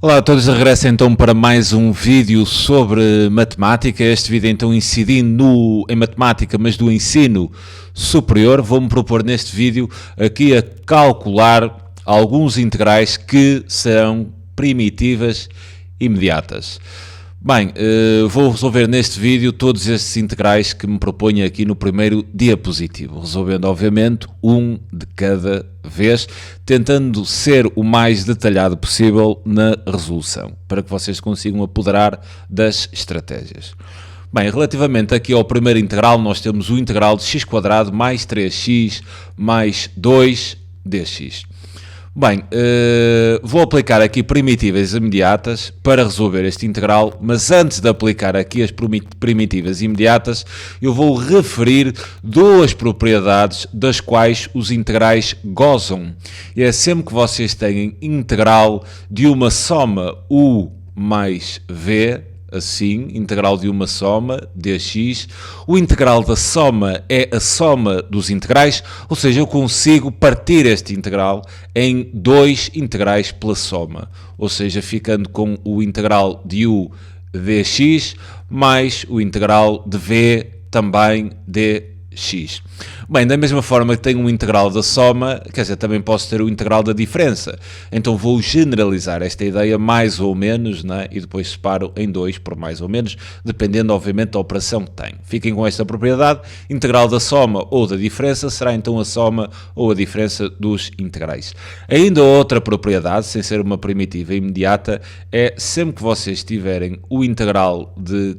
Olá a todos, regresso então para mais um vídeo sobre matemática. Este vídeo então incidindo em matemática, mas do ensino superior. Vou-me propor neste vídeo aqui a calcular alguns integrais que serão primitivas imediatas. Bem, vou resolver neste vídeo todos estes integrais que me proponho aqui no primeiro diapositivo, resolvendo obviamente um de cada vez, tentando ser o mais detalhado possível na resolução, para que vocês consigam apoderar das estratégias. Bem, relativamente aqui ao primeiro integral, nós temos o integral de x² mais 3x mais 2dx. Bem, vou aplicar aqui primitivas imediatas para resolver este integral, mas antes de aplicar aqui as primitivas imediatas, eu vou referir duas propriedades das quais os integrais gozam. E é sempre que vocês têm integral de uma soma u mais v, assim, integral de uma soma, dx, o integral da soma é a soma dos integrais, ou seja, eu consigo partir este integral em dois integrais pela soma, ou seja, ficando com o integral de u dx mais o integral de v também dx. Bem, da mesma forma que tenho um integral da soma, quer dizer, também posso ter o integral da diferença. Então vou generalizar esta ideia mais ou menos, né? E depois separo em dois por mais ou menos, dependendo obviamente da operação que tenho. Fiquem com esta propriedade, integral da soma ou da diferença será então a soma ou a diferença dos integrais. Ainda outra propriedade, sem ser uma primitiva imediata, é sempre que vocês tiverem o integral de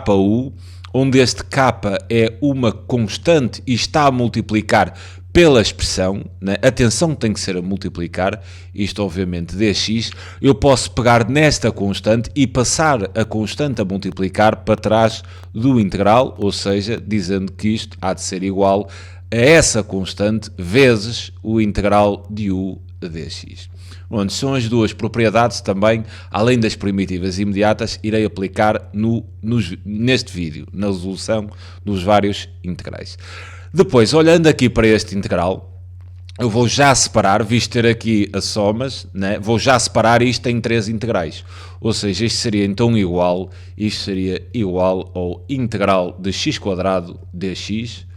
ku, onde este k é uma constante e está a multiplicar pela expressão, né? Atenção, tem que ser a multiplicar, isto obviamente dx, eu posso pegar nesta constante e passar a constante a multiplicar para trás do integral, ou seja, dizendo que isto há de ser igual a essa constante vezes o integral de u dx. Onde são as duas propriedades também, além das primitivas imediatas, irei aplicar neste vídeo, na resolução dos vários integrais. Depois, olhando aqui para este integral, eu vou já separar, visto ter aqui as somas, né? Vou já separar isto em três integrais. Ou seja, isto seria então igual, isto seria igual ao integral de x² dx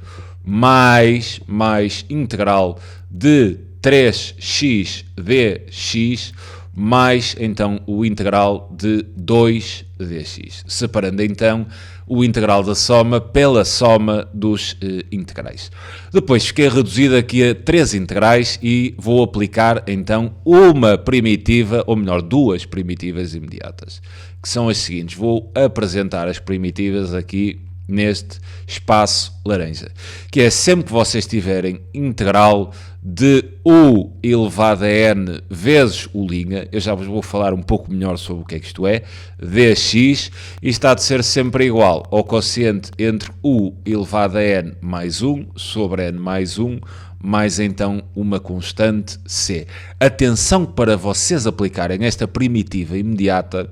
mais integral de 3x dx mais então o integral de 2dx, separando então o integral da soma pela soma dos integrais. Depois fiquei reduzido aqui a três integrais e vou aplicar então uma primitiva, ou melhor, duas primitivas imediatas, que são as seguintes. Vou apresentar as primitivas aqui neste espaço laranja, que é sempre que vocês tiverem integral de u elevado a n vezes u', eu já vos vou falar um pouco melhor sobre o que é que isto é, dx, isto há de ser sempre igual ao quociente entre u elevado a n mais 1 sobre n mais 1, mais então uma constante c. Atenção para vocês aplicarem esta primitiva imediata,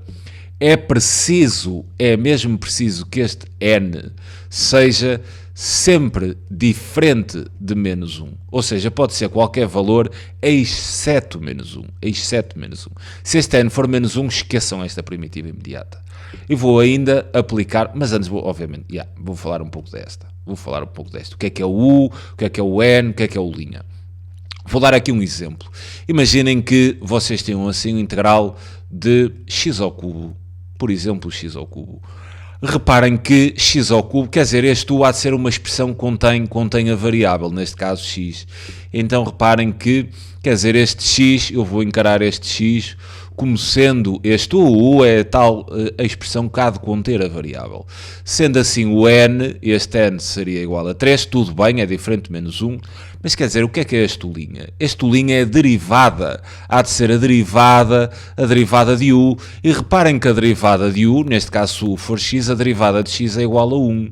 é mesmo preciso que este n seja sempre diferente de menos 1. Ou seja, pode ser qualquer valor, exceto menos 1. Se este n for menos 1, esqueçam esta primitiva imediata. E vou ainda aplicar, mas antes, obviamente, vou falar um pouco desta. O que é o u, o que é o n, o que é o linha. Vou dar aqui um exemplo. Imaginem que vocês tenham assim um integral de x ao cubo. Por exemplo, x ao cubo. Reparem que x ao cubo, quer dizer, este u há de ser uma expressão que contém a variável, neste caso x. Então reparem que, quer dizer, este x, eu vou encarar este x como sendo este u é tal a expressão que há de conter a variável. Sendo assim o n, este n seria igual a 3, tudo bem, é diferente de menos 1, mas quer dizer, o que é este u'? Este u' é a derivada, há de ser a derivada de u, e reparem que a derivada de u, neste caso se u for x, a derivada de x é igual a 1.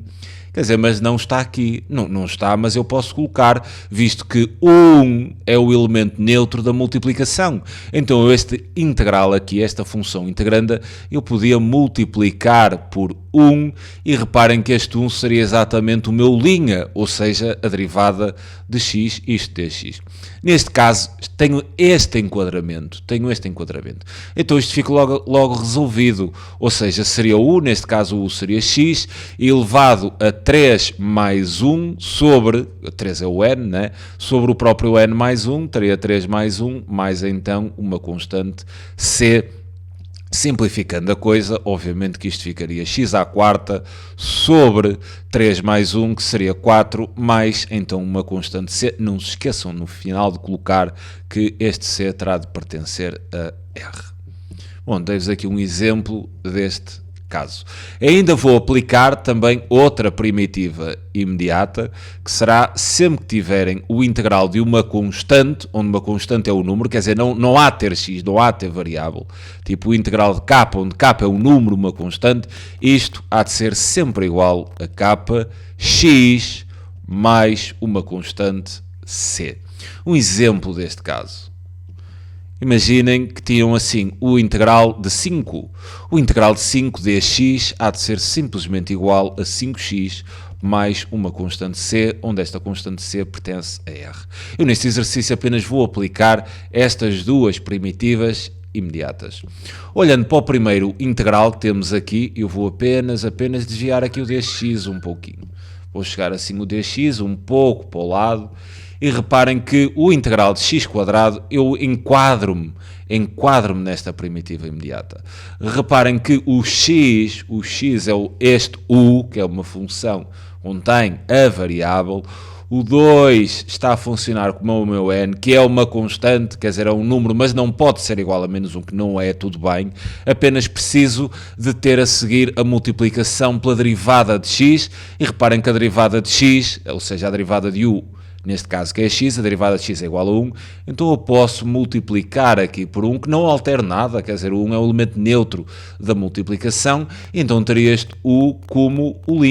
Quer dizer, mas não está aqui. Não está, mas eu posso colocar, visto que 1 é o elemento neutro da multiplicação. Então, este integral aqui, esta função integranda, eu podia multiplicar por 1, e reparem que este 1 seria exatamente o meu linha, ou seja, a derivada de x, isto dx. Neste caso, tenho este enquadramento. Então isto fica logo resolvido, ou seja, seria u, neste caso o u seria x, elevado a 3 mais 1 sobre, 3 é o n, né? Sobre o próprio n mais 1, teria 3 mais 1, mais então uma constante c. Simplificando a coisa, obviamente que isto ficaria x à quarta sobre 3 mais 1, que seria 4, mais então uma constante c. Não se esqueçam no final de colocar que este c terá de pertencer a R. Bom, dei-vos aqui um exemplo deste caso. Ainda vou aplicar também outra primitiva imediata, que será sempre que tiverem o integral de uma constante, onde uma constante é o número, quer dizer, não há ter x, não há ter variável, tipo o integral de k, onde k é um número, uma constante, isto há de ser sempre igual a k, x mais uma constante c. Um exemplo deste caso. Imaginem que tinham assim o integral de 5. O integral de 5 dx há de ser simplesmente igual a 5x mais uma constante c, onde esta constante c pertence a R. Eu neste exercício apenas vou aplicar estas duas primitivas imediatas. Olhando para o primeiro integral que temos aqui, eu vou apenas desviar aqui o dx um pouquinho. Vou chegar assim o dx um pouco para o lado. E reparem que o integral de x², eu enquadro-me nesta primitiva imediata. Reparem que o x é este u, que é uma função onde tem a variável. O 2 está a funcionar como o meu n, que é uma constante, quer dizer, é um número, mas não pode ser igual a menos 1, que não é, tudo bem. Apenas preciso de ter a seguir a multiplicação pela derivada de x, e reparem que a derivada de x, ou seja, a derivada de u, neste caso que é x, a derivada de x é igual a 1, então eu posso multiplicar aqui por 1, que não altera nada, quer dizer, o 1 é o elemento neutro da multiplicação, então teria este u como o'.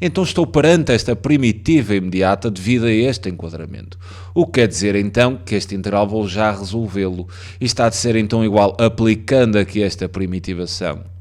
Então estou perante esta primitiva imediata devido a este enquadramento. O que quer dizer então que este integral vou já resolvê-lo. Isto há de ser então igual, aplicando aqui esta primitivação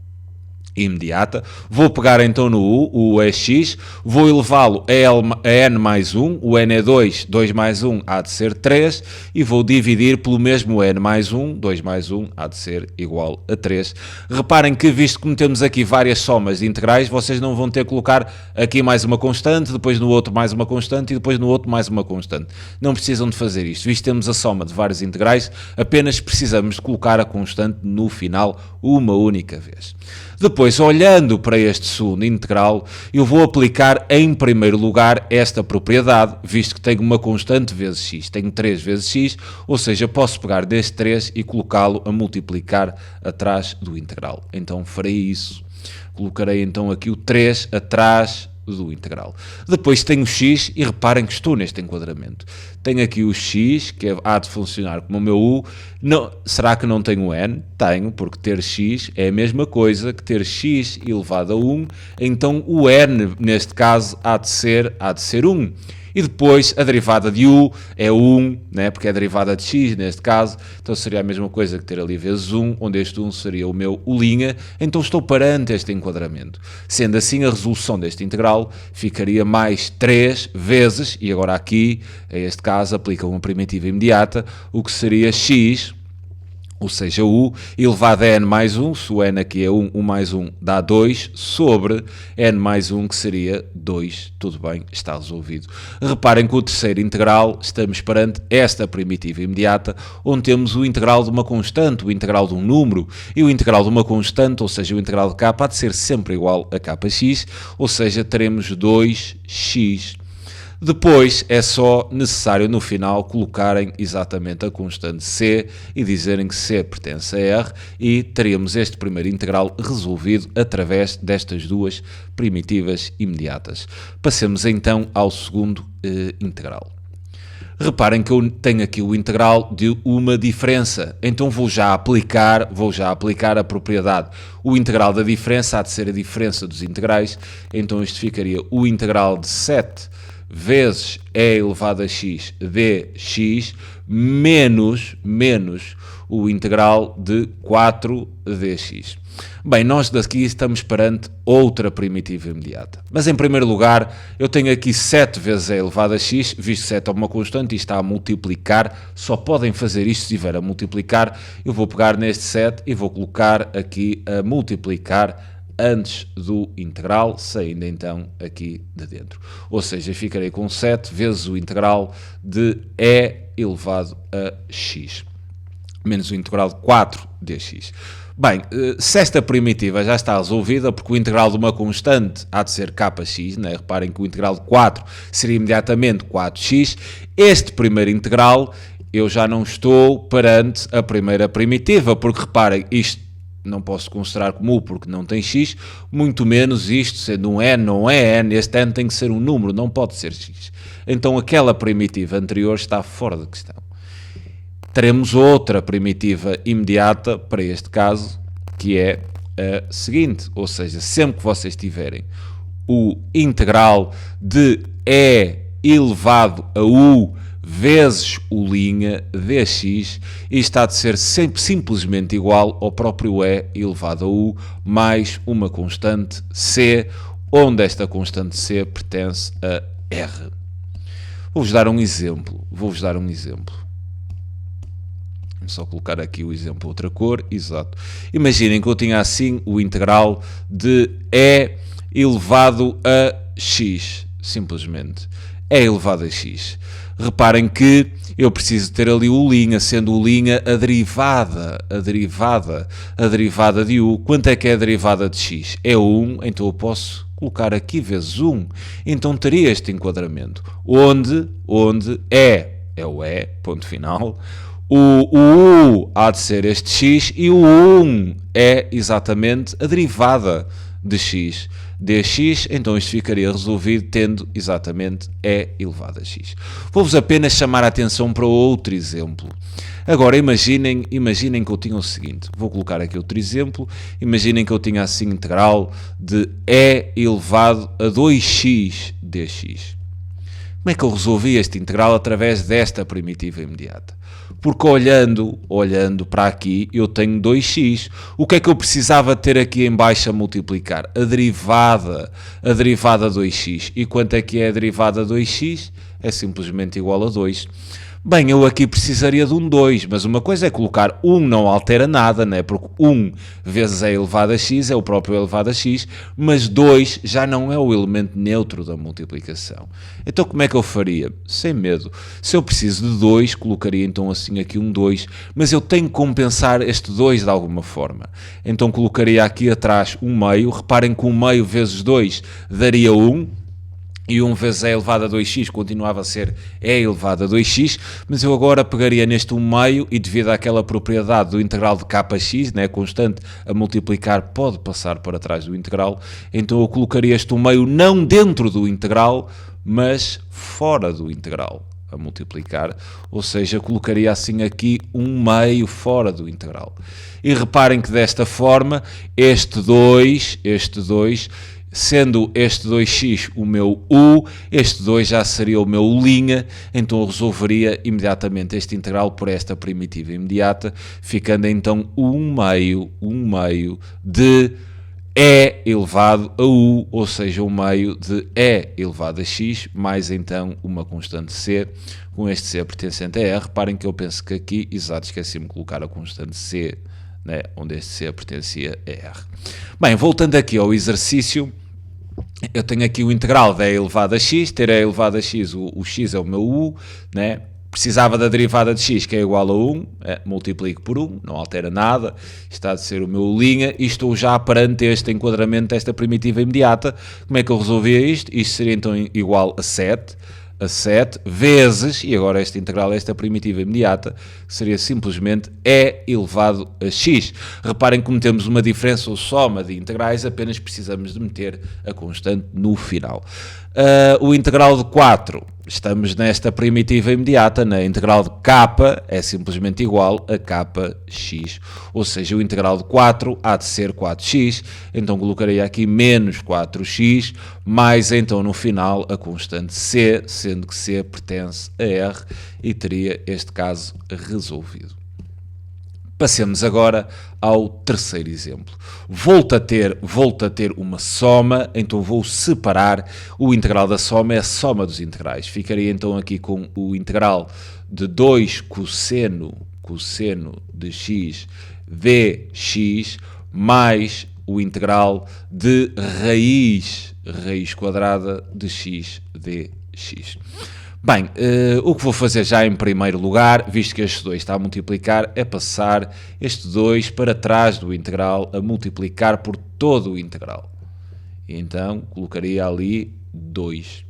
imediata, vou pegar então no u é x, vou elevá-lo a n mais 1, o n é 2, 2 mais 1 há de ser 3, e vou dividir pelo mesmo n mais 1, 2 mais 1 há de ser igual a 3. Reparem que, visto que temos aqui várias somas de integrais, vocês não vão ter que colocar aqui mais uma constante, depois no outro mais uma constante e depois no outro mais uma constante. Não precisam de fazer isto. Visto que temos a soma de vários integrais, apenas precisamos de colocar a constante no final uma única vez. Depois, olhando para este segundo integral, eu vou aplicar em primeiro lugar esta propriedade, visto que tenho uma constante vezes x, tenho 3 vezes x, ou seja, posso pegar deste 3 e colocá-lo a multiplicar atrás do integral. Então farei isso. Colocarei então aqui o 3 atrás do integral. Depois tenho x e reparem que estou neste enquadramento. Tenho aqui o x, que há de funcionar como o meu u. Não, será que não tenho n? Tenho, porque ter x é a mesma coisa que ter x elevado a 1. Então o n, neste caso, há de ser 1. E depois a derivada de u é 1, né? Porque é a derivada de x neste caso, então seria a mesma coisa que ter ali vezes 1, onde este 1 seria o meu u', então estou perante este enquadramento. Sendo assim, a resolução deste integral ficaria mais 3 vezes, e agora aqui, a este caso, aplica uma primitiva imediata, o que seria x, ou seja, u, elevado a n mais 1, se o n aqui é 1, 1 mais 1 dá 2, sobre n mais 1, que seria 2, tudo bem, está resolvido. Reparem que o terceiro integral, estamos perante esta primitiva imediata, onde temos o integral de uma constante, o integral de um número, e o integral de uma constante, ou seja, o integral de k, há de ser sempre igual a kx, ou seja, teremos 2x. Depois é só necessário no final colocarem exatamente a constante c e dizerem que c pertence a R, e teremos este primeiro integral resolvido através destas duas primitivas imediatas. Passemos então ao segundo integral. Reparem que eu tenho aqui o integral de uma diferença, então vou já aplicar a propriedade. O integral da diferença há de ser a diferença dos integrais, então isto ficaria o integral de 7 vezes e elevado a x dx menos o integral de 4 dx. Bem, nós daqui estamos perante outra primitiva imediata. Mas em primeiro lugar, eu tenho aqui 7 vezes e elevado a x, visto que 7 é uma constante e está a multiplicar, só podem fazer isto se estiver a multiplicar. Eu vou pegar neste 7 e vou colocar aqui a multiplicar antes do integral, saindo então aqui de dentro. Ou seja, ficarei com 7 vezes o integral de e elevado a x, menos o integral de 4 dx. Bem, se esta primitiva já está resolvida, porque o integral de uma constante há de ser kx, né? Reparem que o integral de 4 seria imediatamente 4x, este primeiro integral eu já não estou perante a primeira primitiva, porque reparem, isto não posso considerar como u porque não tem x, muito menos isto sendo um n, não é n, este n tem que ser um número, não pode ser x. Então aquela primitiva anterior está fora de questão. Teremos outra primitiva imediata para este caso, que é a seguinte, ou seja, sempre que vocês tiverem o integral de e elevado a u vezes u' dx, isto há de ser sempre simplesmente igual ao próprio e elevado a u mais uma constante c, onde esta constante c pertence a r. Vou-vos dar um exemplo. Vamos só colocar aqui o exemplo outra cor, exato. Imaginem que eu tinha assim o integral de e elevado a x, simplesmente. E elevado a x. Reparem que eu preciso ter ali u', sendo u' a derivada de u. Quanto é que é a derivada de x? É 1, então eu posso colocar aqui vezes 1. Então teria este enquadramento, onde é o e, ponto final. O u há de ser este x e o 1 é exatamente a derivada de x dx, então isto ficaria resolvido tendo exatamente e elevado a x. Vou-vos apenas chamar a atenção para outro exemplo. Agora imaginem que eu tinha o seguinte, vou colocar aqui outro exemplo, imaginem que eu tinha assim integral de e elevado a 2x dx. Como é que eu resolvi este integral através desta primitiva imediata? Porque olhando para aqui, eu tenho 2x. O que é que eu precisava ter aqui em baixo a multiplicar? A derivada 2x. E quanto é que é a derivada 2x? É simplesmente igual a 2. Bem, eu aqui precisaria de um 2, mas uma coisa é colocar 1 não altera nada, né? Porque 1 vezes e elevado a x é o próprio elevado a x, mas 2 já não é o elemento neutro da multiplicação. Então como é que eu faria? Sem medo. Se eu preciso de 2, colocaria então assim aqui um 2, mas eu tenho que compensar este 2 de alguma forma. Então colocaria aqui atrás um meio, reparem que um meio vezes 2 daria 1, e 1 vezes e elevado a 2x continuava a ser e elevado a 2x, mas eu agora pegaria neste 1 meio e devido àquela propriedade do integral de kx, né, constante a multiplicar pode passar para trás do integral, então eu colocaria este 1 meio não dentro do integral, mas fora do integral a multiplicar, ou seja, colocaria assim aqui 1 meio fora do integral. E reparem que desta forma, este 2, sendo este 2x o meu u, este 2 já seria o meu u', então eu resolveria imediatamente este integral por esta primitiva imediata, ficando então 1 meio de e elevado a u, ou seja, 1 meio de e elevado a x, mais então uma constante c, com este c pertencente a r. Reparem que eu penso que aqui, exato, esqueci-me de colocar a constante c, né, onde este c pertencia a r. Bem, voltando aqui ao exercício, eu tenho aqui o integral de e elevado a x, ter e elevado a x, o x é o meu u, né? Precisava da derivada de x, que é igual a 1, multiplico por 1, não altera nada, está a ser o meu u', e estou já perante este enquadramento desta primitiva imediata. Como é que eu resolvia isto? Isto seria então igual a 7 vezes, e agora esta integral, esta primitiva imediata, seria simplesmente e elevado a x. Reparem que como temos uma diferença ou soma de integrais, apenas precisamos de meter a constante no final. O integral de 4, estamos nesta primitiva imediata, na integral de k é simplesmente igual a kx, ou seja, o integral de 4 há de ser 4x, então colocarei aqui menos 4x, mais então no final a constante c, sendo que c pertence a r, e teria este caso resolvido. Passemos agora ao terceiro exemplo. Volto a ter uma soma, então vou separar o integral da soma, é a soma dos integrais. Ficaria então aqui com o integral de 2 cosseno de x dx mais o integral de raiz quadrada de x dx. Bem, o que vou fazer já em primeiro lugar, visto que este 2 está a multiplicar, é passar este 2 para trás do integral, a multiplicar por todo o integral. Então, colocaria ali 2.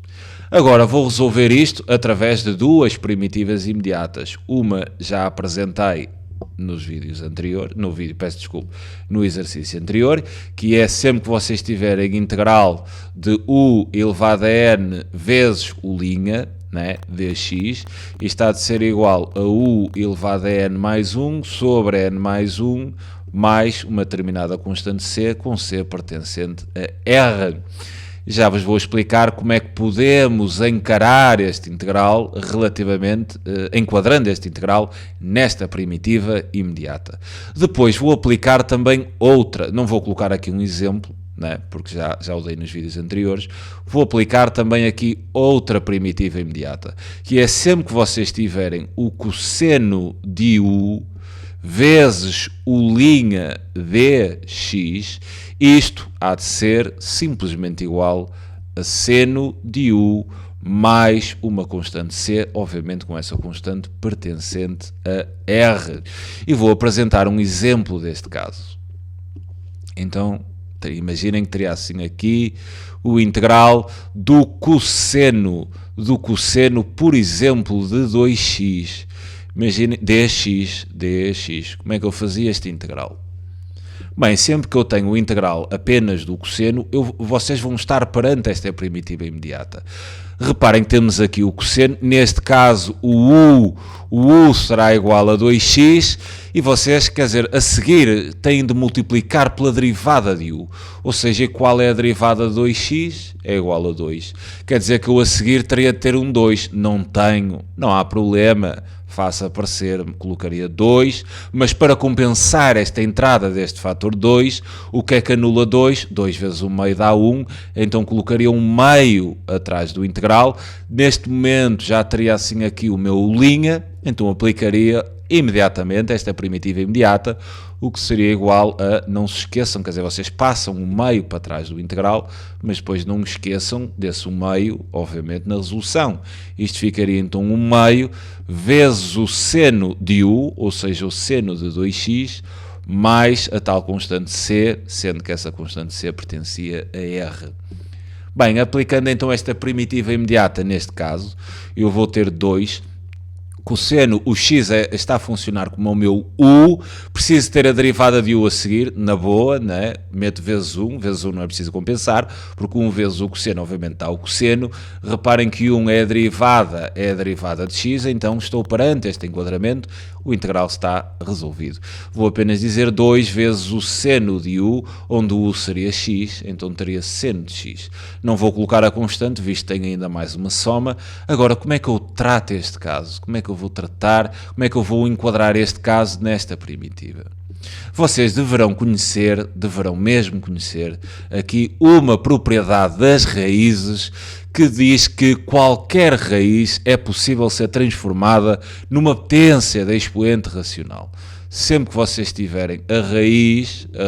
Agora, vou resolver isto através de duas primitivas imediatas. Uma já apresentei nos vídeos anteriores, no exercício anterior, que é sempre que vocês tiverem integral de u elevado a n vezes u', né, dx, isto há de ser igual a u elevado a n mais 1 sobre n mais 1 mais uma determinada constante c com c pertencente a r. Já vos vou explicar como é que podemos encarar este integral relativamente, enquadrando este integral nesta primitiva imediata. Depois vou aplicar também outra, não vou colocar aqui um exemplo, né, porque já usei nos vídeos anteriores, vou aplicar também aqui outra primitiva imediata, que é sempre que vocês tiverem o cosseno de u vezes u' dx, isto há de ser simplesmente igual a seno de u mais uma constante c, obviamente com essa constante pertencente a r. E vou apresentar um exemplo deste caso. Então, imaginem que teria assim aqui o integral do cosseno, por exemplo, de 2x. Imaginem, dx. Como é que eu fazia este integral? Bem, sempre que eu tenho o integral apenas do cosseno, vocês vão estar perante esta primitiva imediata. Reparem que temos aqui o cosseno, neste caso o u será igual a 2x, e vocês, quer dizer, a seguir têm de multiplicar pela derivada de u. Ou seja, qual é a derivada de 2x? É igual a 2. Quer dizer que eu a seguir teria de ter um 2. Não tenho, não há problema. Faça aparecer, colocaria 2, mas para compensar esta entrada deste fator 2, o que é que anula 2? 2 vezes 1 meio dá 1, então colocaria 1 meio atrás do integral. Neste momento já teria assim aqui o meu linha, então aplicaria imediatamente esta primitiva imediata, o que seria igual a, não se esqueçam, quer dizer, vocês passam 1 meio para trás do integral, mas depois não esqueçam desse 1 meio, obviamente, na resolução. Isto ficaria então 1 meio vezes o seno de u, ou seja, o seno de 2x, mais a tal constante c, sendo que essa constante c pertencia a r. Bem, aplicando então esta primitiva imediata neste caso, eu vou ter 2 cosseno, o x está a funcionar como o meu u, preciso ter a derivada de u a seguir, na boa, né? Meto vezes 1 não é preciso compensar, porque 1 vezes o cosseno, obviamente está o cosseno. Reparem que 1 é a derivada de x, então estou perante este enquadramento, o integral está resolvido. Vou apenas dizer 2 vezes o seno de u, onde o u seria x, então teria seno de x. Não vou colocar a constante, visto que tenho ainda mais uma soma. Agora, como é que eu trato este caso? Como é que eu vou tratar? Como é que eu vou enquadrar este caso nesta primitiva? Vocês deverão mesmo conhecer aqui uma propriedade das raízes que diz que qualquer raiz é possível ser transformada numa potência de expoente racional. Sempre que vocês tiverem a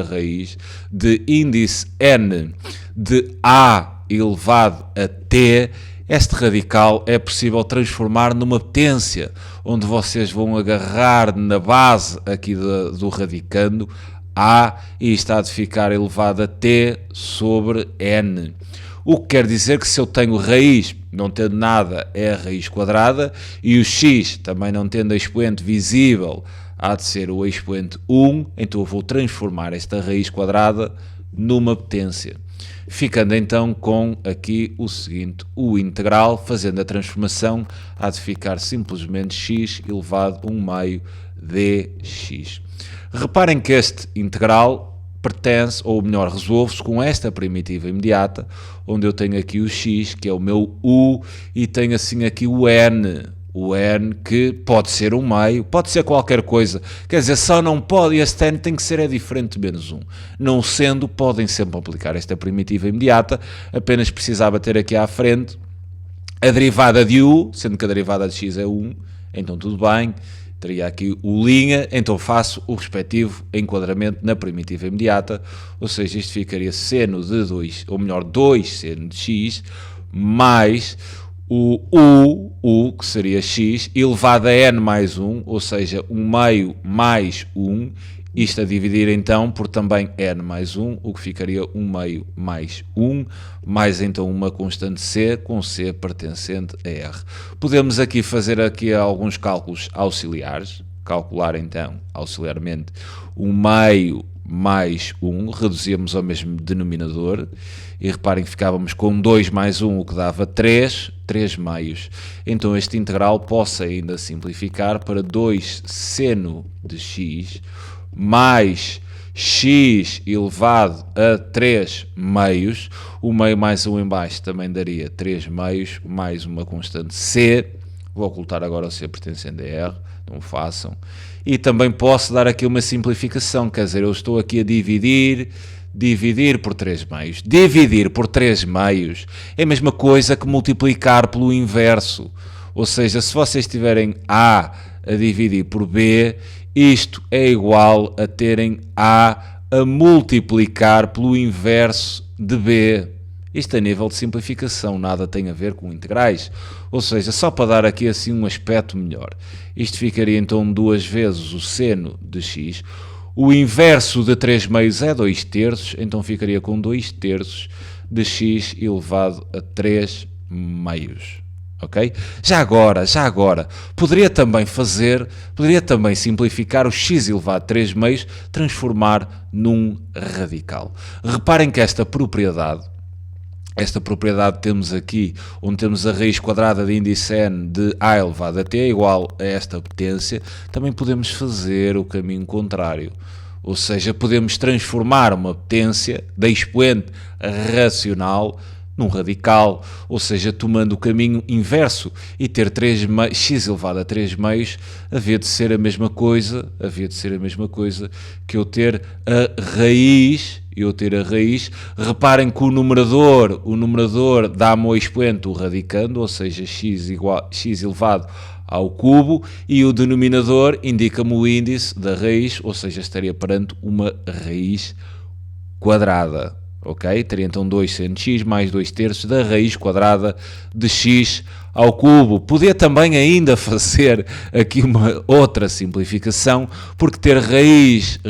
raiz de índice n de a elevado a t, este radical é possível transformar numa potência, onde vocês vão agarrar na base aqui do radicando a e está de ficar elevado a t sobre n. O que quer dizer que se eu tenho raiz, não tendo nada, é a raiz quadrada, e o x, também não tendo a expoente visível, há de ser o expoente 1, então eu vou transformar esta raiz quadrada numa potência. Ficando então com aqui o seguinte, o integral, fazendo a transformação, há de ficar simplesmente x elevado a 1 meio dx. Reparem que este integral pertence, ou melhor, resolve-se com esta primitiva imediata, onde eu tenho aqui o x, que é o meu u, e tenho assim aqui o n, o n, que pode ser um meio, pode ser qualquer coisa, quer dizer, só não pode, este n tem que ser diferente de menos 1. Não sendo, podem sempre aplicar esta primitiva imediata, apenas precisava ter aqui à frente a derivada de u, sendo que a derivada de x é 1, então tudo bem, teria aqui o linha, então faço o respectivo enquadramento na primitiva imediata, ou seja, isto ficaria seno de 2, ou melhor, 2 seno de x, mais o u, que seria x, elevado a n mais 1, ou seja, 1 meio mais 1, isto a dividir então por também n mais 1, o que ficaria 1 meio mais 1, mais então uma constante c, com c pertencente a r. Podemos aqui fazer alguns cálculos auxiliares, calcular então auxiliarmente 1 meio mais 1, reduzíamos ao mesmo denominador, e reparem que ficávamos com 2 mais 1, o que dava 3 meios. Então este integral posso ainda simplificar para 2 seno de x, mais x elevado a 3 meios, o meio mais 1 em baixo também daria 3 meios, mais uma constante c, vou ocultar agora o c pertencente a r, não façam, e também posso dar aqui uma simplificação, quer dizer, eu estou aqui a dividir por 3 meios. Dividir por 3 meios é a mesma coisa que multiplicar pelo inverso, ou seja, se vocês tiverem a dividir por b, isto é igual a terem a multiplicar pelo inverso de b. Isto a nível de simplificação, nada tem a ver com integrais. Ou seja, só para dar aqui assim um aspecto melhor. Isto ficaria então 2 vezes o seno de x. O inverso de 3 meios é 2 terços, então ficaria com 2 terços de x elevado a 3 meios. Ok? Já agora, poderia também simplificar o x elevado a 3 meios, transformar num radical. Reparem que esta propriedade temos aqui, onde temos a raiz quadrada de índice n de a elevado a t é igual a esta potência, também podemos fazer o caminho contrário. Ou seja, podemos transformar uma potência da expoente racional num radical, ou seja, tomando o caminho inverso e ter x elevado a 3 meios, havia de ser a mesma coisa que eu ter a raiz. Reparem que o numerador dá-me o expoente, o radicando, ou seja, x elevado ao cubo, e o denominador indica-me o índice da raiz, ou seja, estaria perante uma raiz quadrada. Ok? Teria então 2 seno de x mais 2 terços da raiz quadrada de x ao cubo. Podia também ainda fazer aqui uma outra simplificação, porque ter raiz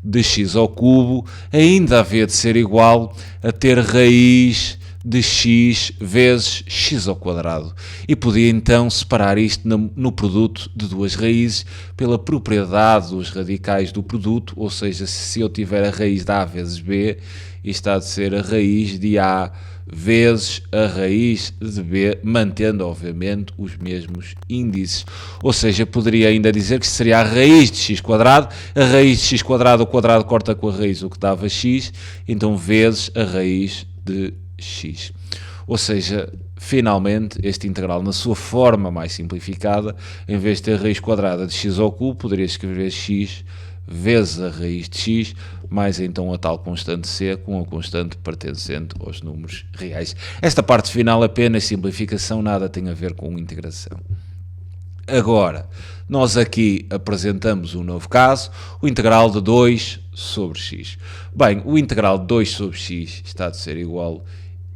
de x ao cubo ainda havia de ser igual a ter raiz de x vezes x ao quadrado. E podia então separar isto no produto de duas raízes pela propriedade dos radicais do produto, ou seja, se eu tiver a raiz de a vezes b, isto há de ser a raiz de a vezes a raiz de b, mantendo obviamente os mesmos índices. Ou seja, poderia ainda dizer que seria a raiz de x quadrado, a raiz de x quadrado, o quadrado corta com a raiz, o que dava x, então vezes a raiz de x. Ou seja, finalmente, este integral na sua forma mais simplificada, em vez de ter a raiz quadrada de x ao cubo, poderia escrever x vezes a raiz de x, mais então a tal constante c, com a constante pertencente aos números reais. Esta parte final apenas simplificação, nada tem a ver com integração. Agora, nós aqui apresentamos um novo caso, o integral de 2 sobre x. Bem, o integral de 2 sobre x está a ser igual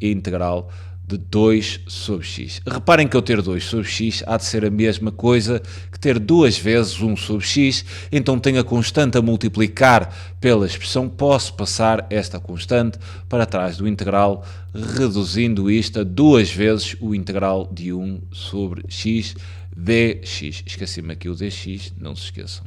a integral de 2 sobre x. Reparem que eu ter 2 sobre x há de ser a mesma coisa que ter 2 vezes 1 sobre x, então tenho a constante a multiplicar pela expressão, posso passar esta constante para trás do integral, reduzindo isto a 2 vezes o integral de 1 sobre x dx. Esqueci-me aqui o dx, não se esqueçam.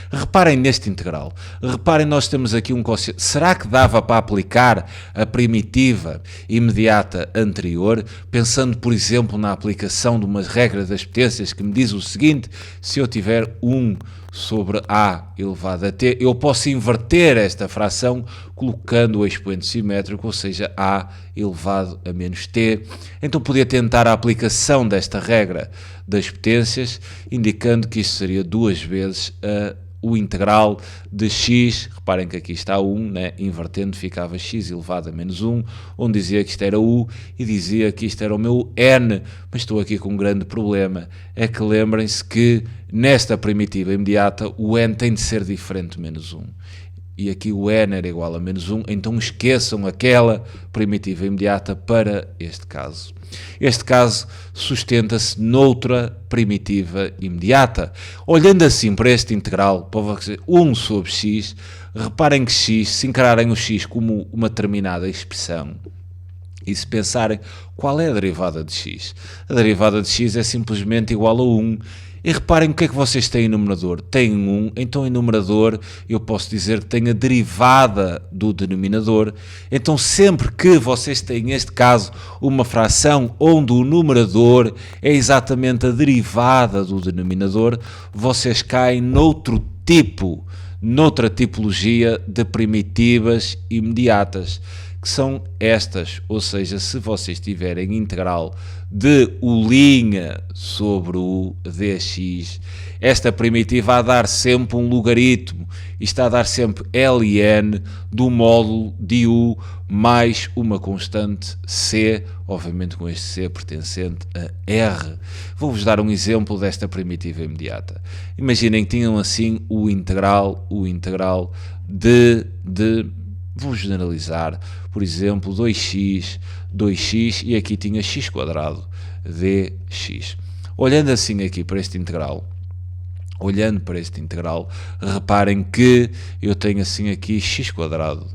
Reparem neste integral. Reparem, nós temos aqui um quociente. Será que dava para aplicar a primitiva imediata anterior, pensando, por exemplo, na aplicação de uma regra das potências que me diz o seguinte: se eu tiver 1 sobre a elevado a t. Eu posso inverter esta fração colocando o expoente simétrico, ou seja, a elevado a menos t. Então podia tentar a aplicação desta regra das potências, indicando que isto seria 2 vezes o integral de x. Reparem que aqui está 1, né? Invertendo ficava x elevado a menos 1, onde dizia que isto era u e dizia que isto era o meu n, mas estou aqui com um grande problema, é que lembrem-se que nesta primitiva imediata o n tem de ser diferente de menos 1. E aqui o n era igual a menos 1, então esqueçam aquela primitiva imediata para este caso. Este caso sustenta-se noutra primitiva imediata. Olhando assim para este integral, para 1 sobre x, reparem que x, se encararem o x como uma determinada expressão, e se pensarem qual é a derivada de x, a derivada de x é simplesmente igual a 1. E reparem o que é que vocês têm em numerador. Têm 1, então em numerador eu posso dizer que tem a derivada do denominador. Então sempre que vocês têm, neste caso, uma fração onde o numerador é exatamente a derivada do denominador, vocês caem noutra tipologia de primitivas imediatas, que são estas, ou seja, se vocês tiverem integral de u' sobre o dx, esta primitiva a dar sempre um logaritmo, e está a dar sempre ln do módulo de u mais uma constante c, obviamente com este c pertencente a r. Vou-vos dar um exemplo desta primitiva imediata. Imaginem que tinham assim o integral de vou generalizar, por exemplo, 2x e aqui tinha x quadrado dx. Olhando assim aqui para este integral, reparem que eu tenho assim aqui x quadrado.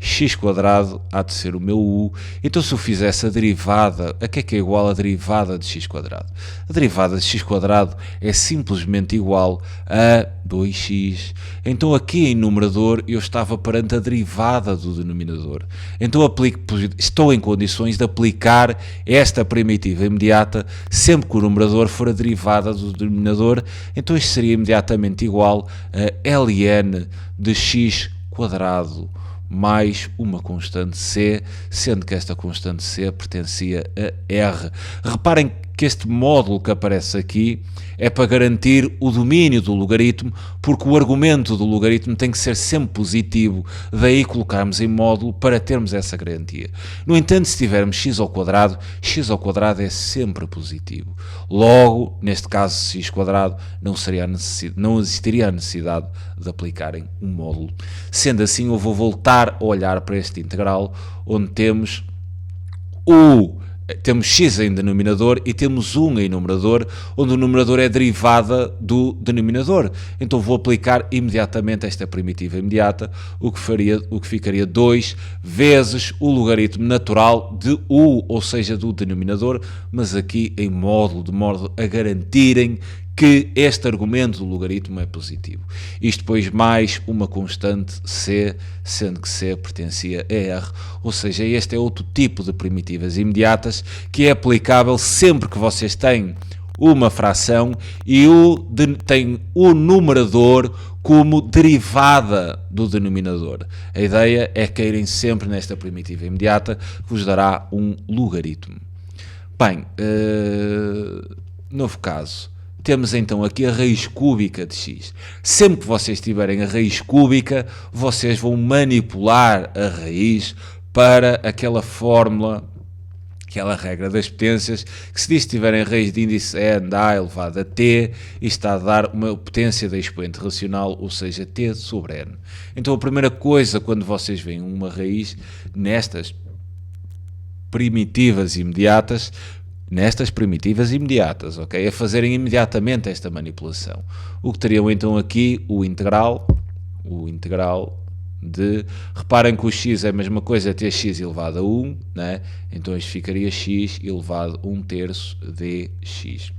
X quadrado há de ser o meu u. Então se eu fizesse a derivada, a que é igual a derivada de x quadrado? A derivada de x quadrado é simplesmente igual a 2x. Então aqui em numerador eu estava perante a derivada do denominador. Então estou em condições de aplicar esta primitiva imediata sempre que o numerador for a derivada do denominador. Então isto seria imediatamente igual a ln de x quadrado mais uma constante c, sendo que esta constante c pertencia a r. Reparem que este módulo que aparece aqui é para garantir o domínio do logaritmo, porque o argumento do logaritmo tem que ser sempre positivo, daí colocarmos em módulo para termos essa garantia. No entanto, se tivermos x ao quadrado é sempre positivo. Logo, neste caso, x quadrado não existiria a necessidade de aplicarem um módulo. Sendo assim, eu vou voltar a olhar para este integral, onde temos x em denominador e temos 1 em numerador, onde o numerador é derivada do denominador. Então vou aplicar imediatamente esta primitiva imediata, o que ficaria 2 vezes o logaritmo natural de u, ou seja, do denominador, mas aqui em módulo, de modo a garantirem que este argumento do logaritmo é positivo. Isto depois mais uma constante c, sendo que c pertencia a r, ou seja, este é outro tipo de primitivas imediatas que é aplicável sempre que vocês têm uma fração e tem o numerador como derivada do denominador. A ideia é caírem sempre nesta primitiva imediata que vos dará um logaritmo. Bem, novo caso. Temos então aqui a raiz cúbica de x. Sempre que vocês tiverem a raiz cúbica, vocês vão manipular a raiz para aquela fórmula, aquela regra das potências, que se diz que tiverem a raiz de índice n de a elevado a t, isto está a dar uma potência da expoente racional, ou seja, t sobre n. Então a primeira coisa, quando vocês veem uma raiz nestas primitivas imediatas, ok? A fazerem imediatamente esta manipulação. O que teriam então aqui o integral de, reparem que o x é a mesma coisa, tx elevado a 1, né? Então isto ficaria x elevado a 1/3 dx.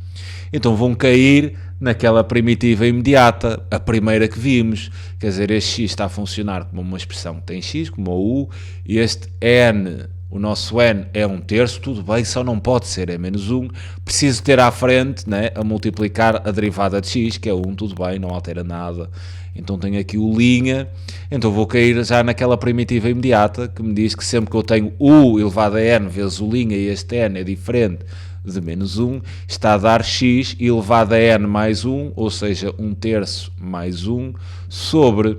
Então vão cair naquela primitiva imediata, a primeira que vimos, quer dizer, este x está a funcionar como uma expressão que tem x, como o u, e este n o nosso n é 1/3, tudo bem, só não pode ser é menos 1, preciso ter à frente, né, a multiplicar a derivada de x, que é 1, tudo bem, não altera nada. Então tenho aqui o linha, então vou cair já naquela primitiva imediata, que me diz que sempre que eu tenho u elevado a n vezes o linha e este n é diferente de menos 1, está a dar x elevado a n mais 1, ou seja, 1/3 mais 1, sobre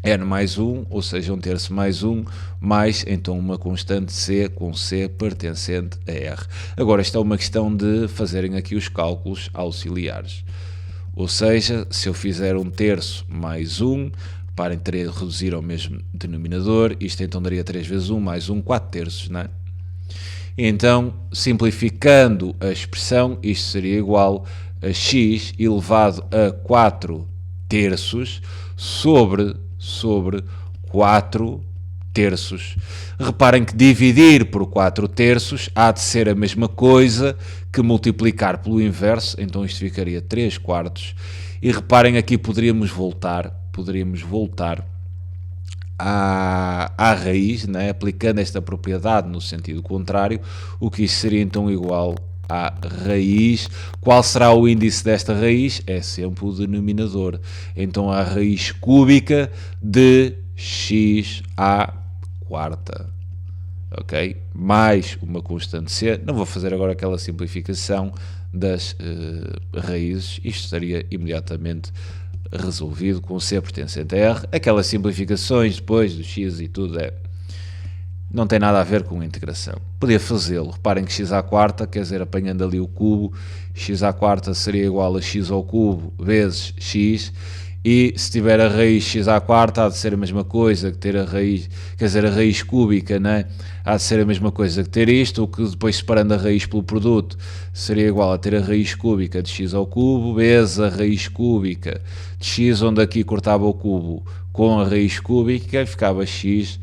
n mais 1, ou seja, 1/3 mais 1, mais então uma constante c com c pertencente a r. Agora, esta é uma questão de fazerem aqui os cálculos auxiliares. Ou seja, se eu fizer 1/3 mais 1, reparem, teria de reduzir ao mesmo denominador, isto então daria 3 vezes 1 mais 1, 4/3, não é? Então, simplificando a expressão, isto seria igual a x elevado a 4/3 sobre 4/3. Reparem que dividir por 4/3 há de ser a mesma coisa que multiplicar pelo inverso, então isto ficaria 3/4. E reparem aqui, poderíamos voltar à raiz, né? Aplicando esta propriedade no sentido contrário, o que isto seria então igual à raiz. Qual será o índice desta raiz? É sempre o denominador. Então a raiz cúbica de x à quarta. Ok? Mais uma constante c. Não vou fazer agora aquela simplificação das raízes. Isto estaria imediatamente resolvido com c pertencente a r. Aquelas simplificações depois do x e tudo não tem nada a ver com integração. Podia fazê-lo. Reparem que x à quarta, quer dizer, apanhando ali o cubo, x à quarta seria igual a x ao cubo vezes x, e se tiver a raiz x à quarta, há de ser a mesma coisa que ter a raiz, quer dizer, a raiz cúbica, né? Há de ser a mesma coisa que ter isto, o que depois separando a raiz pelo produto seria igual a ter a raiz cúbica de x ao cubo vezes a raiz cúbica de x, onde aqui cortava o cubo com a raiz cúbica e ficava x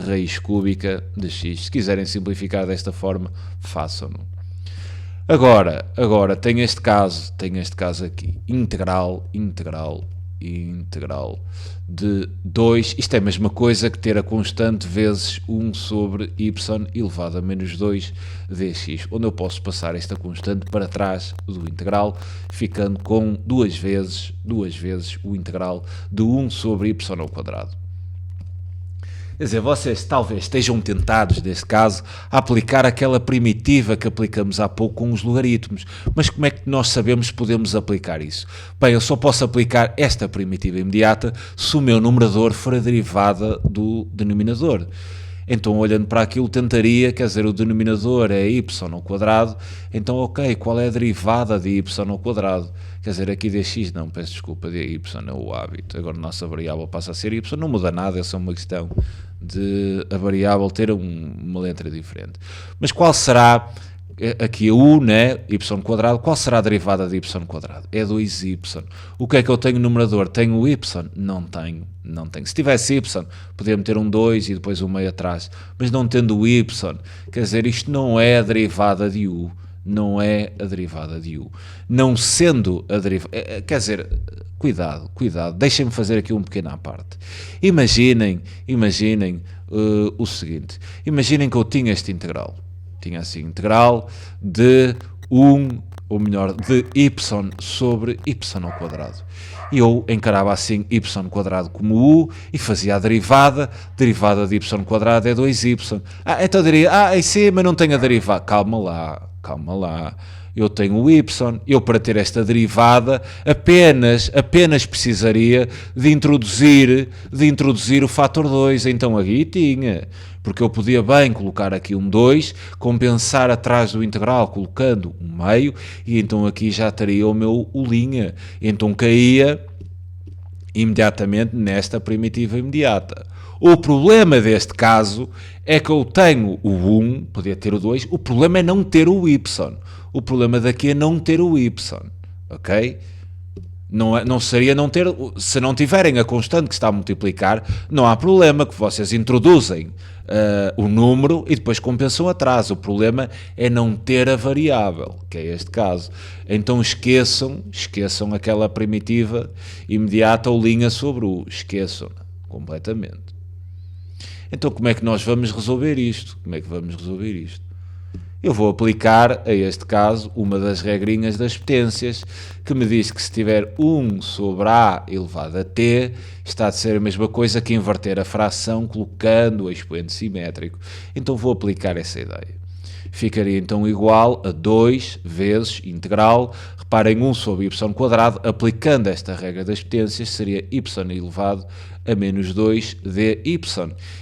raiz cúbica de x. Se quiserem simplificar desta forma, façam-no. Agora tem este caso aqui, integral de 2, isto é a mesma coisa que ter a constante vezes 1 sobre y elevado a menos 2 dx, onde eu posso passar esta constante para trás do integral, ficando com duas vezes o integral de 1 sobre y ao quadrado. Quer dizer, vocês talvez estejam tentados, neste caso, a aplicar aquela primitiva que aplicamos há pouco com os logaritmos. Mas como é que nós sabemos que podemos aplicar isso? Bem, eu só posso aplicar esta primitiva imediata se o meu numerador for a derivada do denominador. Então, olhando para aquilo, tentaria, quer dizer, o denominador é y ao quadrado, então, ok, qual é a derivada de y ao quadrado? Quer dizer, aqui dx, não, peço desculpa, de y é o hábito, agora a nossa variável passa a ser y, não muda nada, é só uma questão de a variável ter uma letra diferente. Mas qual será, aqui a u, né, y quadrado, qual será a derivada de y quadrado? É 2y. O que é que eu tenho no numerador? Tenho o y? Não tenho. Se tivesse y, podia meter um 2 e depois um meio atrás, mas não tendo o y, quer dizer, isto não é a derivada de u. Não é a derivada de u. Não sendo a derivada... Quer dizer, cuidado, deixem-me fazer aqui um pequeno à parte. Imaginem o seguinte. Imaginem que eu tinha este integral. Tinha assim, integral de 1, ou melhor, de y sobre y ao quadrado. E eu encarava assim y quadrado como u e fazia a derivada de y quadrado é 2y. Então diria, sim, mas não tenho a derivada. Calma lá. Eu tenho o y, eu para ter esta derivada apenas precisaria de introduzir o fator 2, então aqui tinha, porque eu podia bem colocar aqui um 2, compensar atrás do integral colocando um meio, e então aqui já teria o linha, então caía imediatamente nesta primitiva imediata. O problema deste caso é que eu tenho o 1, podia ter o 2, o problema é não ter o y. O problema daqui é não ter o y, ok? Não seria não ter, se não tiverem a constante que está a multiplicar, não há problema que vocês introduzem o número e depois compensam atrás. O problema é não ter a variável, que é este caso. Então esqueçam aquela primitiva imediata ou linha sobre o, esqueçam completamente. Então como é que nós vamos resolver isto? Eu vou aplicar a este caso uma das regrinhas das potências, que me diz que se tiver 1 sobre A elevado a T, está a ser a mesma coisa que inverter a fração colocando o expoente simétrico. Então vou aplicar essa ideia. Ficaria então igual a 2 vezes integral, reparem 1 sobre y quadrado, aplicando esta regra das potências, seria y elevado a menos 2 dy.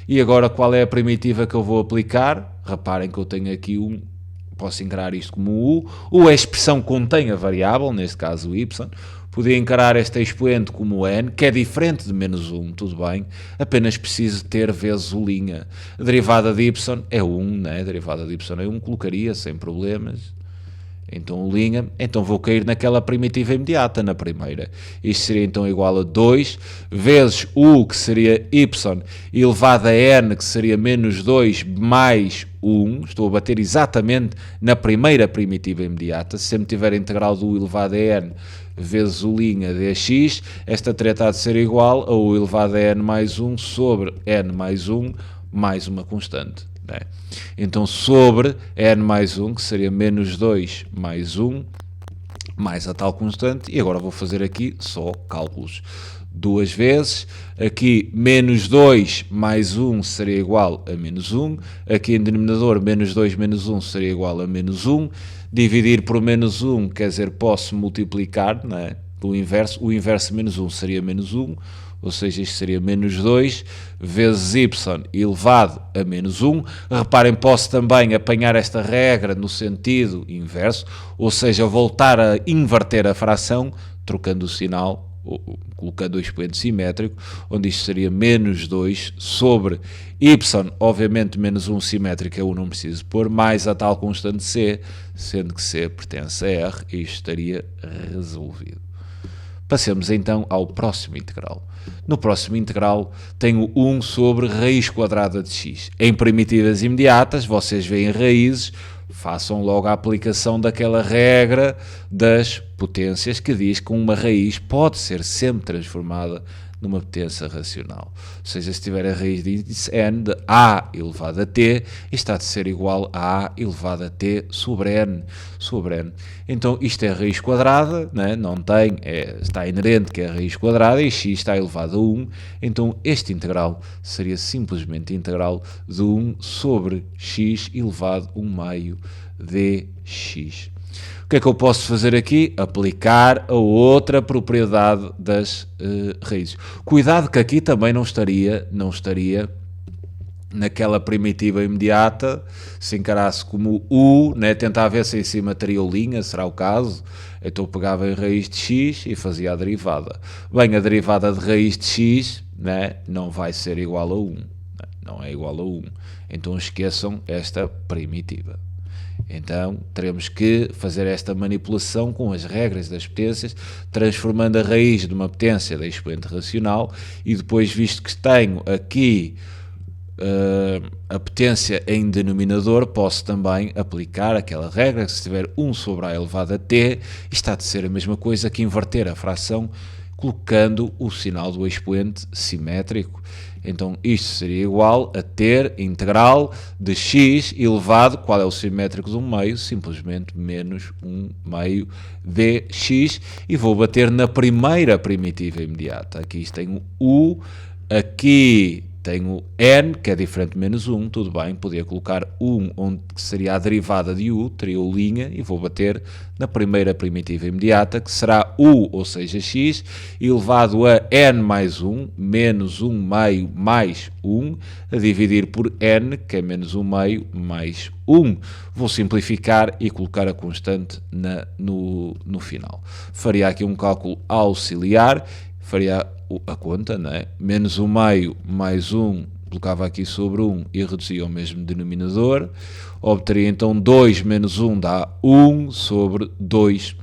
E agora qual é a primitiva que eu vou aplicar? Reparem que eu tenho aqui posso encarar isto como u. A expressão contém a variável, neste caso o y. Podia encarar este expoente como n, que é diferente de menos 1, tudo bem, apenas preciso ter vezes o'. A derivada de y é 1, né? A derivada de y é 1, colocaria sem problemas. Então o', então vou cair naquela primitiva imediata, na primeira. Isto seria então igual a 2 vezes u, que seria y, elevado a n, que seria menos 2, mais 1. Estou a bater exatamente na primeira primitiva imediata. Se sempre tiver a integral do u elevado a n vezes o' dx, esta treta há de ser igual a u elevado a n mais 1 sobre n mais 1 mais uma constante. Né? Então sobre n mais 1, que seria menos 2 mais 1, mais a tal constante, e agora vou fazer aqui só cálculos. Duas vezes, aqui menos 2 mais 1 seria igual a menos 1, aqui em denominador menos 2 menos 1 seria igual a menos 1, dividir por menos 1, quer dizer, posso multiplicar, não é? O inverso de menos 1 seria menos 1, ou seja, isto seria menos 2 vezes y elevado a menos 1. Reparem, posso também apanhar esta regra no sentido inverso, ou seja, voltar a inverter a fração, trocando o sinal, colocando o expoente simétrico, onde isto seria menos 2 sobre y, obviamente menos 1 simétrico é 1, não preciso pôr, mais a tal constante c, sendo que c pertence a r, e isto estaria resolvido. Passemos então ao próximo integral. No próximo integral tenho 1 sobre raiz quadrada de x. Em primitivas imediatas, vocês veem raízes, façam logo a aplicação daquela regra das potências que diz que uma raiz pode ser sempre transformada numa potência racional. Ou seja, se tiver a raiz de índice n de a elevado a t, isto há de ser igual a a elevado a t sobre n. Então isto é a raiz quadrada, né? Não tem, está inerente que é a raiz quadrada, e x está elevado a 1, então este integral seria simplesmente integral de 1 sobre x elevado a 1 meio dx. O que é que eu posso fazer aqui? Aplicar a outra propriedade das raízes. Cuidado que aqui também não estaria naquela primitiva imediata, se encarasse como u, né? Tentar ver se em cima teria o linha, será o caso. Então eu pegava em raiz de x e fazia a derivada. Bem, a derivada de raiz de x, né, não vai ser igual a 1. Não é igual a 1. Então esqueçam esta primitiva. Então, teremos que fazer esta manipulação com as regras das potências, transformando a raiz de uma potência da expoente racional, e depois, visto que tenho aqui a potência em denominador, posso também aplicar aquela regra que se tiver 1 sobre a elevado a t, isto há de ser a mesma coisa que inverter a fração colocando o sinal do expoente simétrico. Então isto seria igual a ter integral de x elevado, qual é o simétrico de 1 meio? Simplesmente menos 1 meio dx, e vou bater na primeira primitiva imediata. Aqui tenho u, aqui tenho n, que é diferente de menos 1, tudo bem, podia colocar 1, onde seria a derivada de u, teria o', e vou bater na primeira primitiva imediata, que será u, ou seja, x, elevado a n mais 1, menos 1 meio mais 1, a dividir por n, que é menos 1 meio mais 1. Vou simplificar e colocar a constante no final. Faria aqui um cálculo auxiliar, faria a conta, não é? Menos 1 meio mais 1, colocava aqui sobre 1 e reduzia ao mesmo denominador. Obteria então 2 menos 1 dá 1 sobre 2.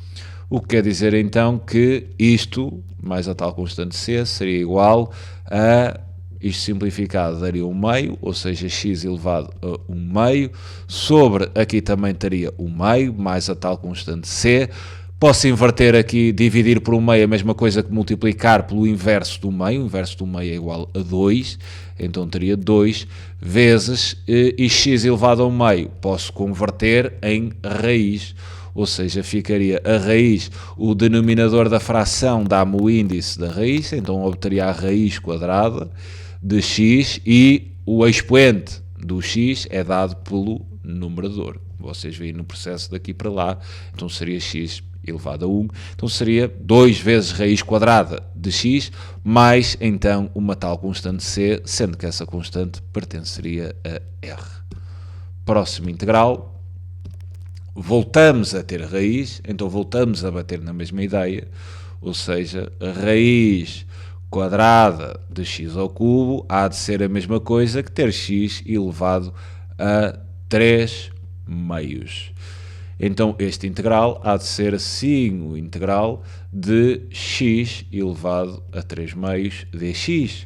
O que quer dizer então que isto, mais a tal constante c, seria igual a, isto simplificado daria 1 meio, ou seja, x elevado a 1 meio, sobre, aqui também teria 1 meio, mais a tal constante c. Posso inverter aqui, dividir por 1/2, a mesma coisa que multiplicar pelo inverso do meio. O inverso do meio é igual a 2, então teria 2 vezes e x elevado a 1/2. Posso converter em raiz, ou seja, ficaria a raiz, o denominador da fração dá-me o índice da raiz, então obteria a raiz quadrada de x e o expoente do x é dado pelo numerador. Vocês veem no processo daqui para lá, então seria x elevado a 1, então seria 2 vezes raiz quadrada de x, mais então uma tal constante c, sendo que essa constante pertenceria a r. Próximo integral, voltamos a ter a raiz, então voltamos a bater na mesma ideia, ou seja, a raiz quadrada de x ao cubo há de ser a mesma coisa que ter x elevado a 3 meios. Então este integral há de ser assim o integral de x elevado a 3 meios dx.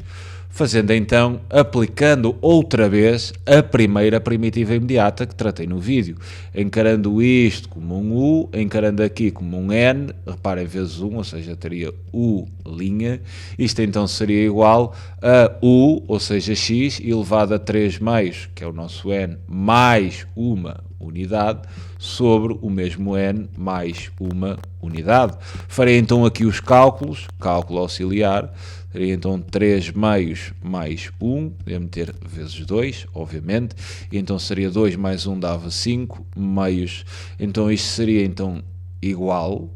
Fazendo então, aplicando outra vez a primeira primitiva imediata que tratei no vídeo. Encarando isto como um u, encarando aqui como um n, reparem, vezes 1, ou seja, teria u'. Isto então seria igual a u, ou seja, x, elevado a 3 meios, que é o nosso n, mais uma unidade, sobre o mesmo n mais uma unidade. Farei então aqui os cálculos, cálculo auxiliar, teria então 3 meios mais 1, podemos meter vezes 2, obviamente, e então seria 2 mais 1 dava 5 meios, então isto seria então igual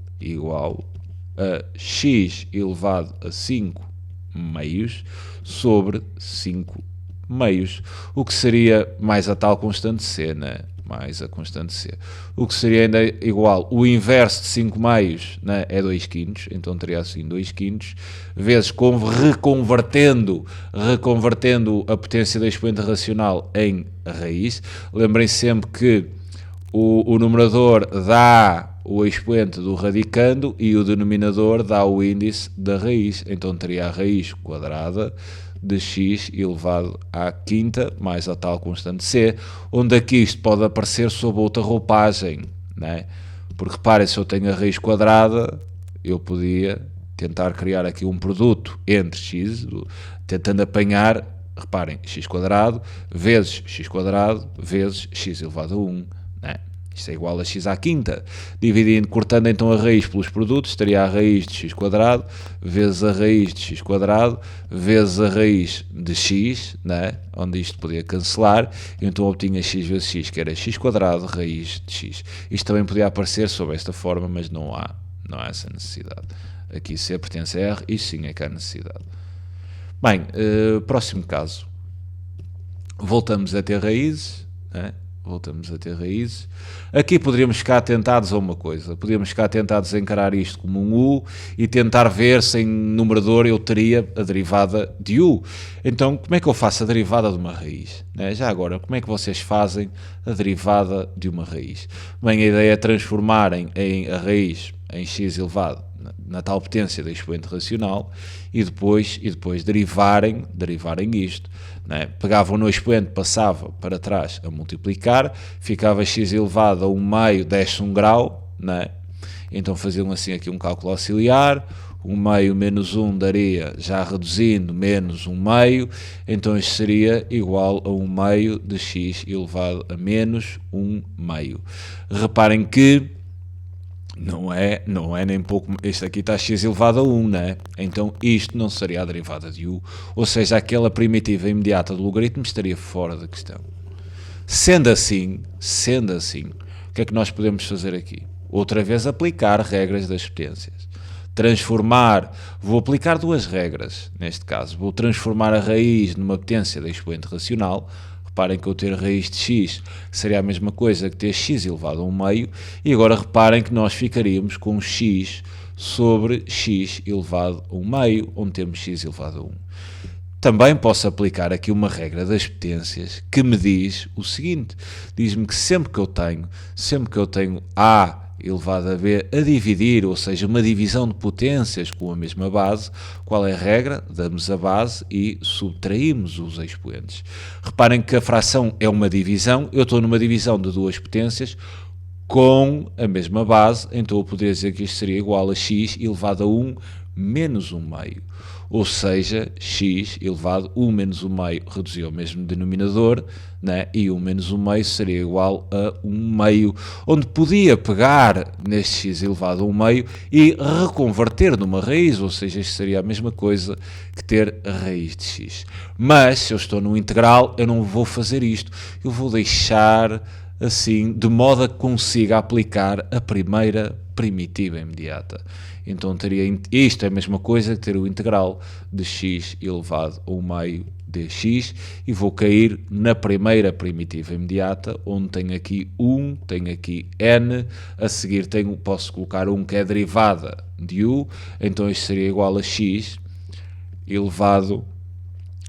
a x elevado a 5 meios sobre 5 meios, o que seria mais a tal constante c, né? Mais a constante c, o que seria ainda igual, o inverso de 5 meios, né, é 2 quintos, então teria assim 2 quintos, vezes reconvertendo a potência da expoente racional em raiz. Lembrem sempre que o numerador dá o expoente do radicando e o denominador dá o índice da raiz, então teria a raiz quadrada de x elevado à quinta, mais a tal constante c, onde aqui isto pode aparecer sob outra roupagem, né? Porque reparem, se eu tenho a raiz quadrada, eu podia tentar criar aqui um produto entre x, tentando apanhar, reparem, x quadrado vezes x elevado a 1, né? Isto é igual a x à quinta. Dividindo, cortando então a raiz pelos produtos, teria a raiz de x quadrado vezes a raiz de x quadrado vezes a raiz de x, né? Onde isto podia cancelar, e então obtinha x vezes x, que era x quadrado raiz de x. Isto também podia aparecer sob esta forma, mas não há essa necessidade. Aqui C pertence a R, isto sim é que há necessidade. Bem, próximo caso. Voltamos a ter raízes, né? Aqui poderíamos ficar tentados a uma coisa, podíamos ficar tentados a encarar isto como um u e tentar ver se em numerador eu teria a derivada de u. Então, como é que eu faço a derivada de uma raiz? Né? Já agora, como é que vocês fazem a derivada de uma raiz? Bem, a ideia é transformarem a raiz em x elevado na tal potência da expoente racional e depois derivarem isto. Né? Pegavam no expoente, passava para trás a multiplicar, ficava x elevado a 1 meio, desce 1 grau, né? Então faziam assim aqui um cálculo auxiliar, 1 meio menos 1 daria, já reduzindo, menos 1 meio, então isto seria igual a 1 meio de x elevado a menos 1 meio. Reparem que não é nem pouco, este aqui está x elevado a 1, né? Então isto não seria a derivada de u, ou seja, aquela primitiva imediata do logaritmo estaria fora da questão. Sendo assim, o que é que nós podemos fazer aqui? Outra vez aplicar regras das potências. Vou aplicar duas regras, neste caso, vou transformar a raiz numa potência da expoente racional. Reparem que eu ter raiz de x seria a mesma coisa que ter x elevado a 1 meio, e agora reparem que nós ficaríamos com x sobre x elevado a 1 meio, onde temos x elevado a 1. Também posso aplicar aqui uma regra das potências que me diz o seguinte, diz-me que sempre que eu tenho a elevado a b a dividir, ou seja, uma divisão de potências com a mesma base, qual é a regra? Damos a base e subtraímos os expoentes. Reparem que a fração é uma divisão, eu estou numa divisão de duas potências, com a mesma base, então eu poderia dizer que isto seria igual a x elevado a 1 menos 1 meio. Ou seja, x elevado a 1 menos 1 meio reduzir ao mesmo denominador, né? E 1 menos 1 meio seria igual a 1 meio, onde podia pegar neste x elevado a 1 meio e reconverter numa raiz, ou seja, isto seria a mesma coisa que ter a raiz de x. Mas, se eu estou no integral, eu não vou fazer isto, eu vou deixar assim, de modo a que consiga aplicar a primeira primitiva imediata. Então teria isto é a mesma coisa que ter o integral de x elevado a 1 meio dx, e vou cair na primeira primitiva imediata, onde tenho aqui 1, tenho aqui n, a seguir posso colocar 1 que é derivada de u, então isto seria igual a x elevado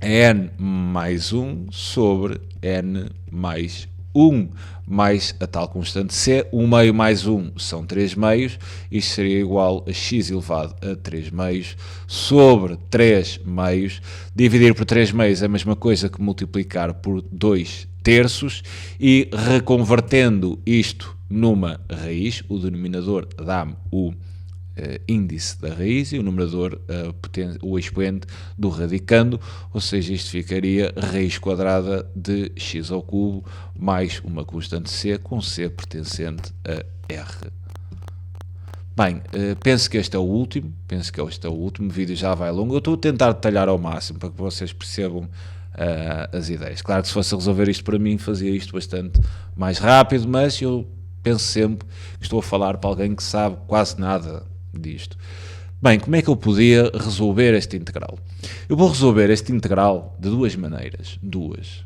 a n mais 1 sobre n mais 1 mais a tal constante c, 1 meio mais 1 são 3 meios, isto seria igual a x elevado a 3 meios sobre 3 meios, dividir por 3 meios é a mesma coisa que multiplicar por 2 terços, e reconvertendo isto numa raiz, o denominador dá-me o índice da raiz e o numerador o expoente do radicando, ou seja, isto ficaria raiz quadrada de x ao cubo mais uma constante c com c pertencente a r. Bem, penso que este é o último, o vídeo já vai longo, eu estou a tentar detalhar ao máximo para que vocês percebam as ideias. Claro que se fosse resolver isto para mim, fazia isto bastante mais rápido, mas eu penso sempre que estou a falar para alguém que sabe quase nada disto. Bem, como é que eu podia resolver este integral? Eu vou resolver este integral de duas maneiras, duas,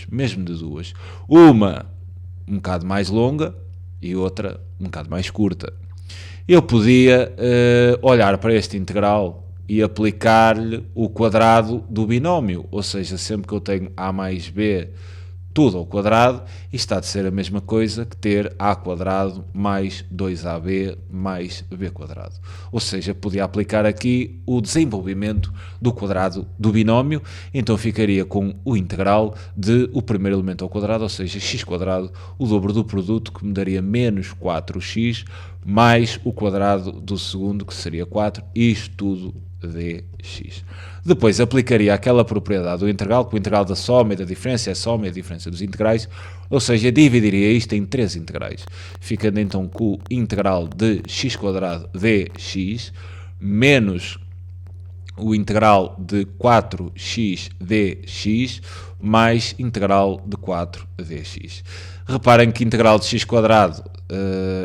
mesmo de duas. Uma um bocado mais longa e outra um bocado mais curta. Eu podia olhar para este integral e aplicar-lhe o quadrado do binómio, ou seja, sempre que eu tenho a mais b tudo ao quadrado, isto está de ser a mesma coisa que ter a quadrado mais 2ab mais b quadrado. Ou seja, podia aplicar aqui o desenvolvimento do quadrado do binómio, então ficaria com o integral de o primeiro elemento ao quadrado, ou seja, x quadrado, o dobro do produto, que me daria menos 4x, mais o quadrado do segundo, que seria 4, isto tudo dx. Depois aplicaria aquela propriedade do integral, que o integral da soma e da diferença é a soma e a diferença dos integrais, ou seja, dividiria isto em três integrais, ficando então com o integral de x quadrado dx menos o integral de 4x dx mais integral de 4 dx. Reparem que integral de x quadrado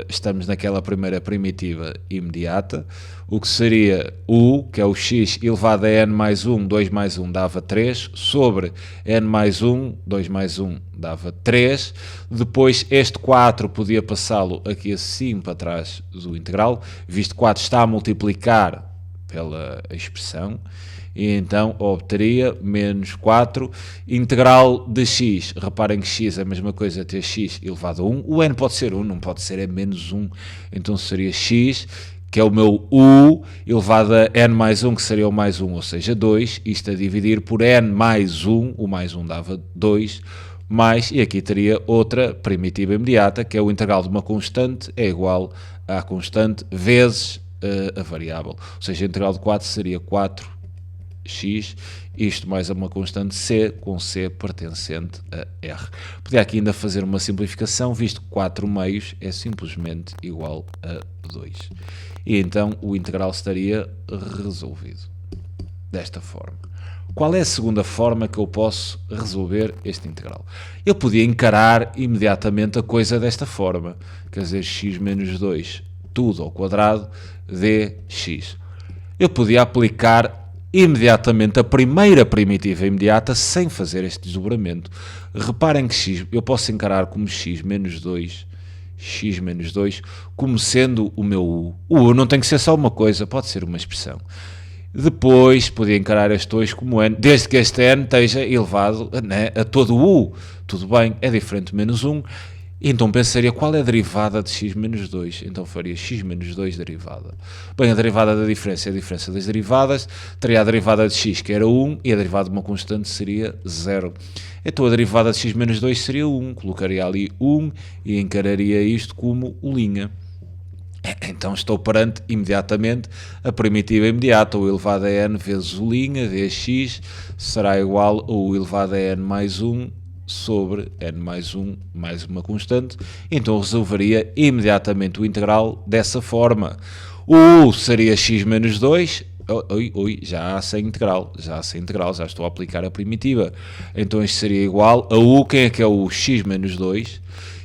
estamos naquela primeira primitiva imediata, o que seria u, que é o x elevado a n mais 1, 2 mais 1 dava 3, sobre n mais 1, 2 mais 1 dava 3, depois este 4 podia passá-lo aqui assim para trás do integral, visto que 4 está a multiplicar pela expressão, e então obteria menos 4, integral de x, reparem que x é a mesma coisa ter x elevado a 1, o n pode ser 1, não pode ser é menos 1, então seria x, que é o meu u, elevado a n mais 1, que seria o mais 1, ou seja, 2, isto a dividir por n mais 1, o mais 1 dava 2, mais, e aqui teria outra primitiva imediata, que é o integral de uma constante, é igual à constante vezes a variável, ou seja, a integral de 4 seria 4x, isto mais uma constante c, com c pertencente a r. Podia aqui ainda fazer uma simplificação, visto que 4 meios é simplesmente igual a 2. E então o integral estaria resolvido desta forma. Qual é a segunda forma que eu posso resolver este integral? Eu podia encarar imediatamente a coisa desta forma, quer dizer, x menos 2 tudo ao quadrado dx. Eu podia aplicar imediatamente a primeira primitiva imediata sem fazer este desdobramento. Reparem que x eu posso encarar como x menos 2 como sendo o meu u. O u não tem que ser só uma coisa, pode ser uma expressão. Depois podia encarar este 2 como n, desde que este n esteja elevado, né, a todo o u. Tudo bem, é diferente de menos 1. Então pensaria qual é a derivada de x menos 2, então faria x menos 2 derivada. Bem, a derivada da diferença é a diferença das derivadas, teria a derivada de x que era 1 e a derivada de uma constante seria 0. Então a derivada de x menos 2 seria 1, colocaria ali 1 e encararia isto como o linha. Então estou perante imediatamente a primitiva imediata, o elevado a n vezes o linha dx será igual a u elevado a n mais 1 sobre n mais 1 mais uma constante, então resolveria imediatamente o integral dessa forma. O u seria x menos 2, já sem integral, já estou a aplicar a primitiva, então isto seria igual a u, quem é que é o x menos 2,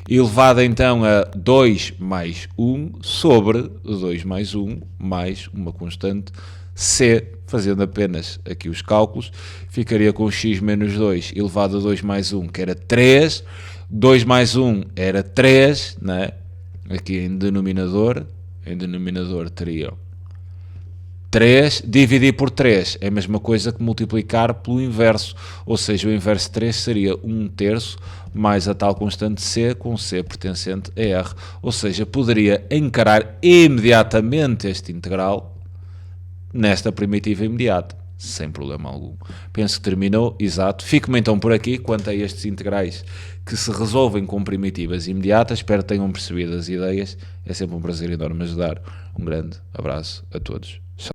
elevado então a 2 mais 1 sobre 2 mais 1 mais uma constante c, fazendo apenas aqui os cálculos, ficaria com x menos 2 elevado a 2 mais 1, que era 3, 2 mais 1 era 3, né? Aqui em denominador teria 3, dividir por 3 é a mesma coisa que multiplicar pelo inverso, ou seja, o inverso de 3 seria 1/3 mais a tal constante c, com c pertencente a r, ou seja, poderia encarar imediatamente este integral nesta primitiva imediata, sem problema algum. Penso que terminou, exato. Fico-me então por aqui quanto a estes integrais que se resolvem com primitivas imediatas. Espero que tenham percebido as ideias. É sempre um prazer enorme ajudar. Um grande abraço a todos.